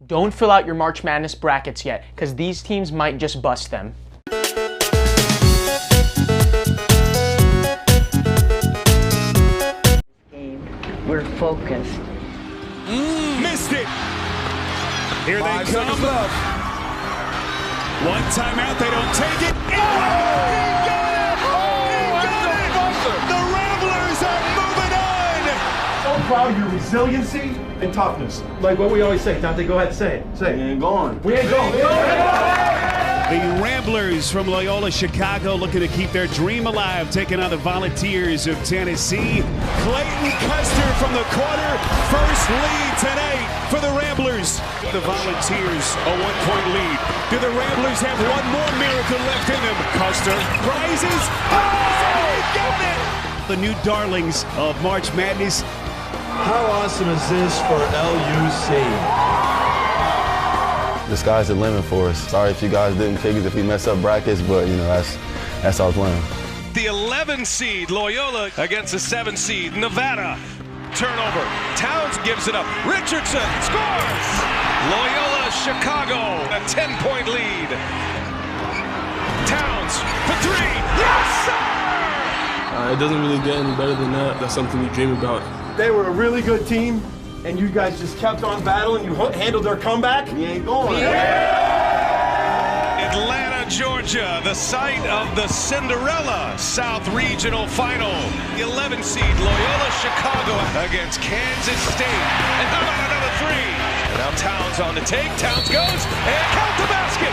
Don't fill out your March Madness brackets yet, because these teams might just bust them. We're focused. Missed it. Here they come. One timeout, they don't take it. He got it! He got it! The Ramblers are moving on! So proud of your resiliency and toughness. Like what we always say. Dante, go ahead and say it. Say it. We ain't going. We ain't going. The Ramblers from Loyola, Chicago, looking to keep their dream alive, taking on the Volunteers of Tennessee. Clayton Custer from the corner, first lead tonight for the Ramblers. The Volunteers, a 1-point lead. Do the Ramblers have one more miracle left in them? Custer rises. Oh, he got it! The new darlings of March Madness. How awesome is this for LUC? The sky's the limit for us. Sorry if you guys didn't pick it, if we mess up brackets, but you know, that's our plan. The 11 seed Loyola against the 7 seed Nevada. Turnover. Towns gives it up. Richardson scores. Loyola Chicago, a 10-point lead. Towns for 3. Yes, sir! It doesn't really get any better than that. That's something we dream about. They were a really good team, and you guys just kept on battling. You handled their comeback. We ain't going. Atlanta, Georgia, the site of the Cinderella South Regional Final. The 11 seed Loyola Chicago against Kansas State. And how about another 3? And now Towns on the take. Towns goes and count the basket.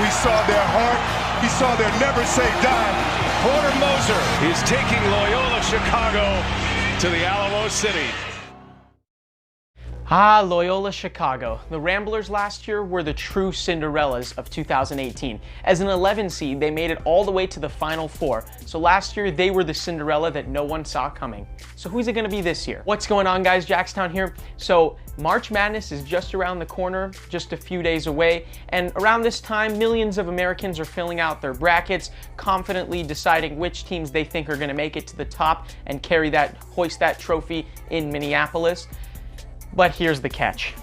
We saw their heart. We saw their never say die. Porter Moser is taking Loyola Chicago to the Alamo City. Ah, Loyola Chicago. The Ramblers last year were the true Cinderellas of 2018. As an 11 seed, they made it all the way to the Final Four. So last year, they were the Cinderella that no one saw coming. So who's it gonna be this year? What's going on, guys? JaxTown here. So March Madness is just around the corner, just a few days away. And around this time, millions of Americans are filling out their brackets, confidently deciding which teams they think are gonna make it to the top and hoist that trophy in Minneapolis. But here's the catch.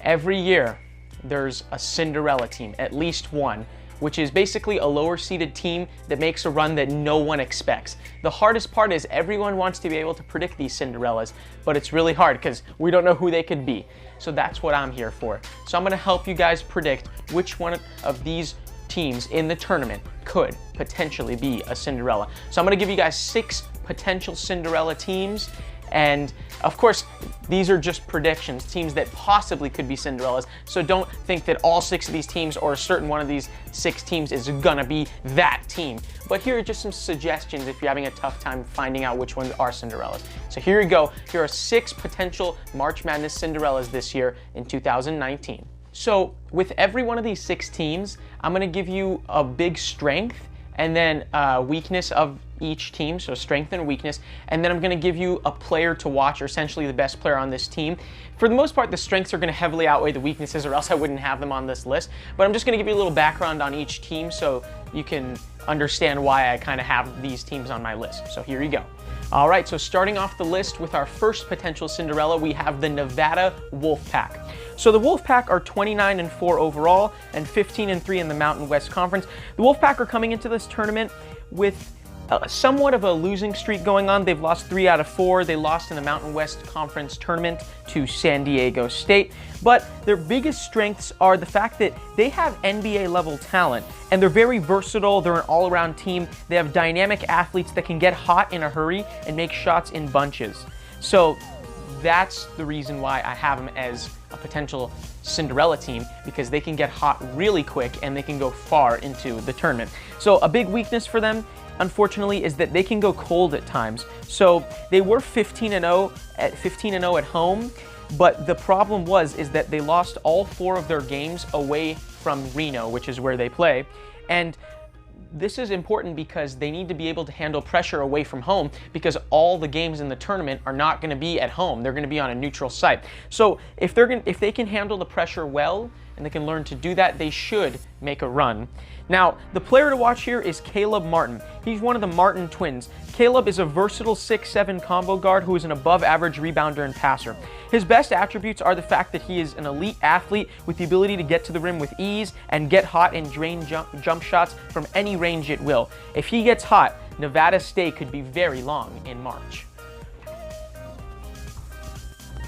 Every year, there's a Cinderella team, at least one, which is basically a lower seeded team that makes a run that no one expects. The hardest part is everyone wants to be able to predict these Cinderellas, but it's really hard because we don't know who they could be. So that's what I'm here for. So I'm gonna help you guys predict which one of these teams in the tournament could potentially be a Cinderella. So I'm gonna give you guys 6 potential Cinderella teams. And of course, these are just predictions, teams that possibly could be Cinderellas. So don't think that all 6 of these teams or a certain one of these 6 teams is gonna be that team. But here are just some suggestions if you're having a tough time finding out which ones are Cinderellas. So here you go. Here are 6 potential March Madness Cinderellas this year in 2019. So with every one of these 6 teams, I'm gonna give you a big strength and then weakness of each team, so strength and weakness, and then I'm gonna give you a player to watch, or essentially the best player on this team. For the most part, the strengths are gonna heavily outweigh the weaknesses, or else I wouldn't have them on this list, but I'm just gonna give you a little background on each team so you can understand why I kind of have these teams on my list. So here you go. All right, so starting off the list with our first potential Cinderella, we have the Nevada Wolfpack. So the Wolfpack are 29-4 overall and 15-3 in the Mountain West Conference. The Wolfpack are coming into this tournament with somewhat of a losing streak going on. They've lost 3 out of 4. They lost in the Mountain West Conference tournament to San Diego State. But their biggest strengths are the fact that they have NBA level talent and they're very versatile. They're an all-around team. They have dynamic athletes that can get hot in a hurry and make shots in bunches. So that's the reason why I have them as a potential Cinderella team, because they can get hot really quick and they can go far into the tournament. So a big weakness for them, unfortunately, is that they can go cold at times. So they were 15-0 at home, but the problem is that they lost all 4 of their games away from Reno, which is where they play. And this is important because they need to be able to handle pressure away from home, because all the games in the tournament are not going to be at home. They're going to be on a neutral site. So if they can handle the pressure well, and they can learn to do that, they should make a run. Now, the player to watch here is Caleb Martin. He's one of the Martin twins. Caleb is a versatile 6'7" combo guard who is an above-average rebounder and passer. His best attributes are the fact that he is an elite athlete with the ability to get to the rim with ease and get hot and drain jump shots from any range at will. If he gets hot, Nevada State could be very long in March.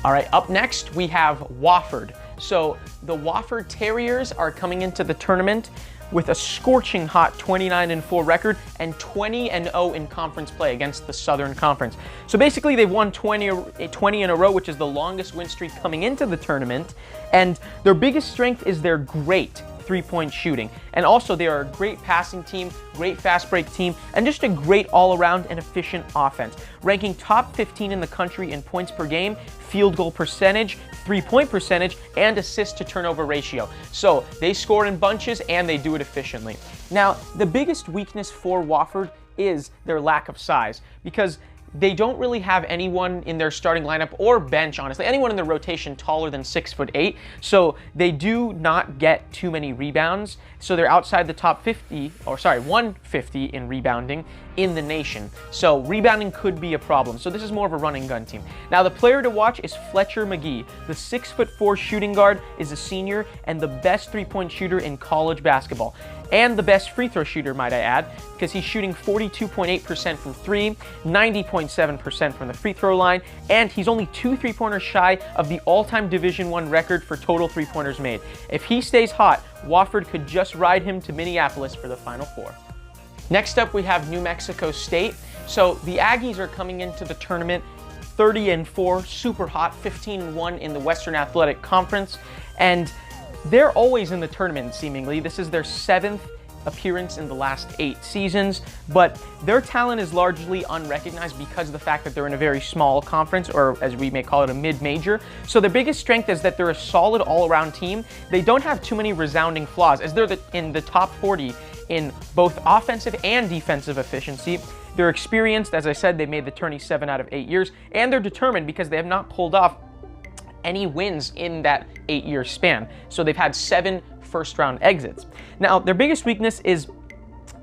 All right, up next we have Wofford. So the Wofford Terriers are coming into the tournament with a scorching hot 29-4 record and 20-0 in conference play against the Southern Conference. So basically they've won 20 in a row, which is the longest win streak coming into the tournament, and their biggest strength is their great three-point shooting. And also they are a great passing team, great fast break team, and just a great all-around and efficient offense. Ranking top 15 in the country in points per game, field goal percentage, three-point percentage, and assist to turnover ratio. So they score in bunches and they do it efficiently. Now, the biggest weakness for Wofford is their lack of size, because they don't really have anyone in their starting lineup or bench, honestly, anyone in their rotation taller than 6'8". So they do not get too many rebounds. So they're outside the top 150 in rebounding in the nation. So rebounding could be a problem. So this is more of a run and gun team. Now the player to watch is Fletcher McGee. The 6'4" shooting guard is a senior and the best three-point shooter in college basketball. And the best free throw shooter, might I add, because he's shooting 42.8% from three, 90.7% from the free throw line, and he's only 2 3-pointers shy of the all-time Division I record for total three-pointers made. If he stays hot, Wofford could just ride him to Minneapolis for the Final Four. Next up, we have New Mexico State. So the Aggies are coming into the tournament 30-4, super hot, 15-1 in the Western Athletic Conference, and they're always in the tournament, seemingly. This is their 7th appearance in the last 8 seasons, but their talent is largely unrecognized because of the fact that they're in a very small conference, or as we may call it, a mid-major. So their biggest strength is that they're a solid all-around team. They don't have too many resounding flaws, as they're in the top 40 in both offensive and defensive efficiency. They're experienced, as I said, they made the tourney 7 out of 8 years, and they're determined because they have not pulled off any wins in that 8-year span. So they've had 7 first-round exits. Now, their biggest weakness is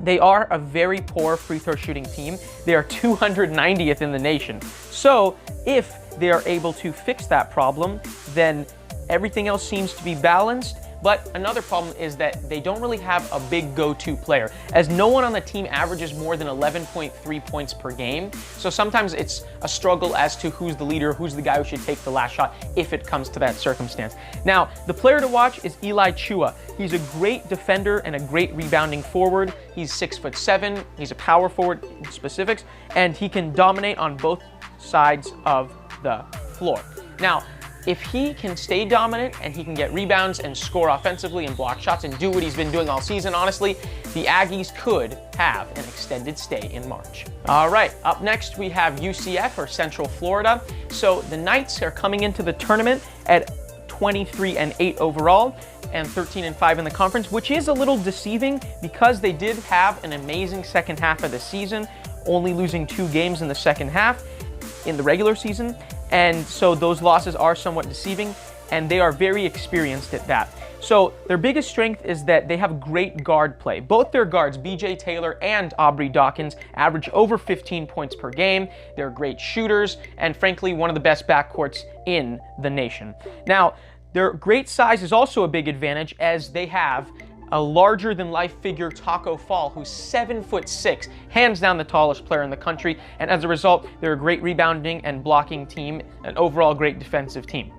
they are a very poor free throw shooting team. They are 290th in the nation. So if they are able to fix that problem, then everything else seems to be balanced. But another problem is that they don't really have a big go-to player, as no one on the team averages more than 11.3 points per game. So sometimes it's a struggle as to who's the leader, who's the guy who should take the last shot if it comes to that circumstance. Now, the player to watch is Eli Chua. He's a great defender and a great rebounding forward. He's 6'7". He's a power forward in specifics, and he can dominate on both sides of the floor. Now, if he can stay dominant and he can get rebounds and score offensively and block shots and do what he's been doing all season, honestly, the Aggies could have an extended stay in March. All right, up next we have UCF, or Central Florida. So the Knights are coming into the tournament at 23-8 overall and 13-5 in the conference, which is a little deceiving because they did have an amazing second half of the season, only losing 2 games in the second half in the regular season. And so those losses are somewhat deceiving, and they are very experienced at that. So their biggest strength is that they have great guard play. Both their guards, BJ Taylor and Aubrey Dawkins, average over 15 points per game. They're great shooters, and frankly, one of the best backcourts in the nation. Now, their great size is also a big advantage, as they have a larger-than-life figure, Taco Fall, who's 7'6", hands down the tallest player in the country, and as a result, they're a great rebounding and blocking team, an overall great defensive team.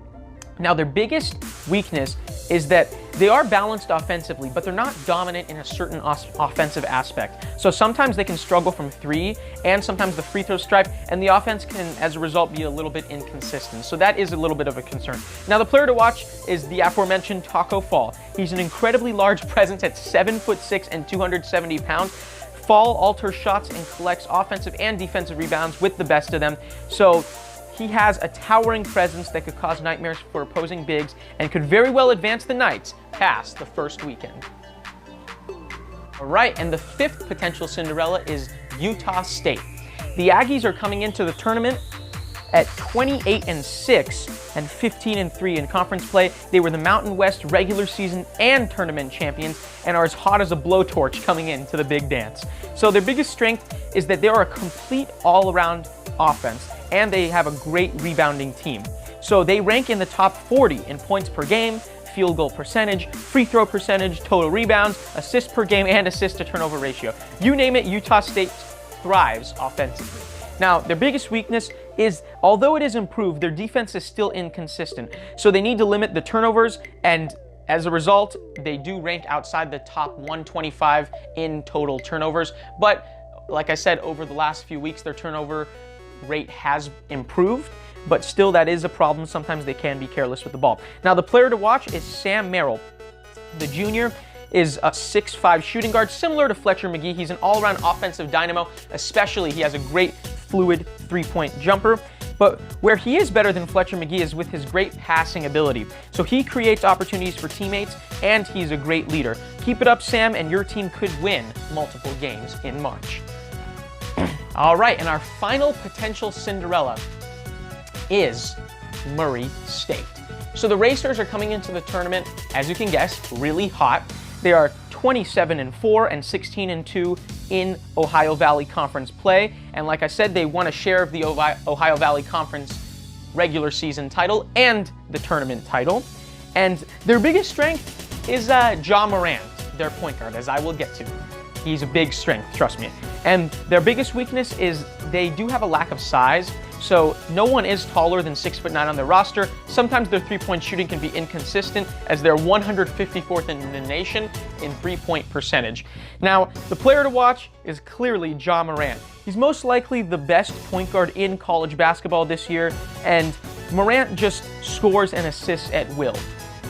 Now, their biggest weakness is that they are balanced offensively, but they're not dominant in a certain offensive aspect. So sometimes they can struggle from 3, and sometimes the free throw stripe, and the offense can, as a result, be a little bit inconsistent. So that is a little bit of a concern. Now, the player to watch is the aforementioned Taco Fall. He's an incredibly large presence at 7'6" and 270 pounds. Fall alters shots and collects offensive and defensive rebounds with the best of them. So he has a towering presence that could cause nightmares for opposing bigs and could very well advance the Knights past the first weekend. All right, and the 5th potential Cinderella is Utah State. The Aggies are coming into the tournament at 28-6 and 15-3 in conference play. They were the Mountain West regular season and tournament champions and are as hot as a blowtorch coming into the big dance. So their biggest strength is that they are a complete all-around offense and they have a great rebounding team. So they rank in the top 40 in points per game, field goal percentage, free throw percentage, total rebounds, assists per game, and assist to turnover ratio. You name it, Utah State thrives offensively. Now, their biggest weakness is, although it is improved, their defense is still inconsistent. So they need to limit the turnovers, and as a result, they do rank outside the top 125 in total turnovers. But like I said, over the last few weeks, their turnover rate has improved, but still that is a problem. Sometimes they can be careless with the ball. Now, the player to watch is Sam Merrill. The junior is a 6'5" shooting guard, similar to Fletcher McGee. He's an all-around offensive dynamo, especially he has a great fluid three-point jumper. But where he is better than Fletcher McGee is with his great passing ability. So he creates opportunities for teammates, and he's a great leader. Keep it up, Sam, and your team could win multiple games in March. All right, and our final potential Cinderella is Murray State. So the Racers are coming into the tournament, as you can guess, really hot. They are 27-4 and 16-2 in Ohio Valley Conference play. And like I said, they won a share of the Ohio Valley Conference regular season title and the tournament title. And their biggest strength is Ja Morant, their point guard, as I will get to. He's a big strength, trust me. And their biggest weakness is they do have a lack of size. So no one is taller than 6'9" on their roster. Sometimes their three-point shooting can be inconsistent, as they're 154th in the nation in three-point percentage. Now, the player to watch is clearly Ja Morant. He's most likely the best point guard in college basketball this year, and Morant just scores and assists at will,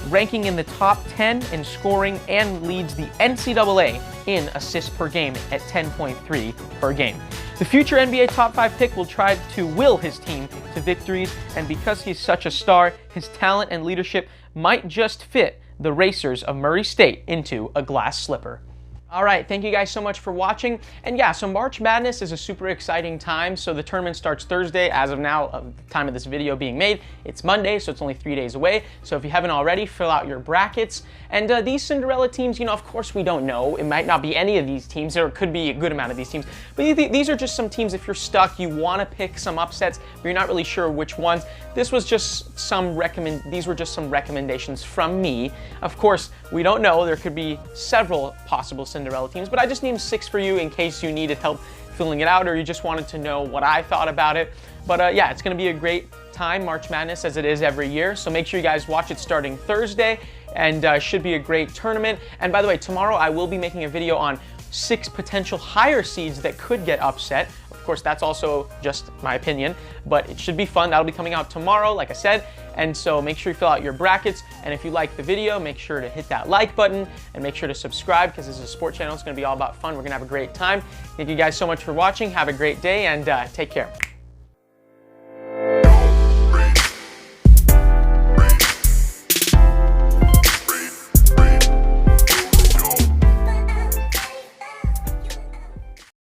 ranking in the top 10 in scoring and leads the NCAA in assists per game at 10.3 per game. The future NBA top 5 pick will try to will his team to victories, and because he's such a star, his talent and leadership might just fit the Racers of Murray State into a glass slipper. All right, thank you guys so much for watching. And yeah, so March Madness is a super exciting time. So the tournament starts Thursday. As of now, the time of this video being made, it's Monday, so it's only 3 days away. So if you haven't already, fill out your brackets. And these Cinderella teams, you know, of course we don't know. It might not be any of these teams, or it could be a good amount of these teams. But these are just some teams, if you're stuck, you want to pick some upsets, but you're not really sure which ones. This was just these were just some recommendations from me. Of course, we don't know. There could be several possible Cinderella teams, but I just named 6 for you in case you needed help filling it out or you just wanted to know what I thought about it. But yeah, it's going to be a great time, March Madness, as it is every year. So make sure you guys watch it starting Thursday, and should be a great tournament. And by the way, tomorrow I will be making a video on 6 potential higher seeds that could get upset. Of course, that's also just my opinion, but it should be fun. That'll be coming out tomorrow, like I said. And so make sure you fill out your brackets. And if you like the video, make sure to hit that like button and make sure to subscribe, because this is a sports channel. It's going to be all about fun. We're going to have a great time. Thank you guys so much for watching. Have a great day, and take care.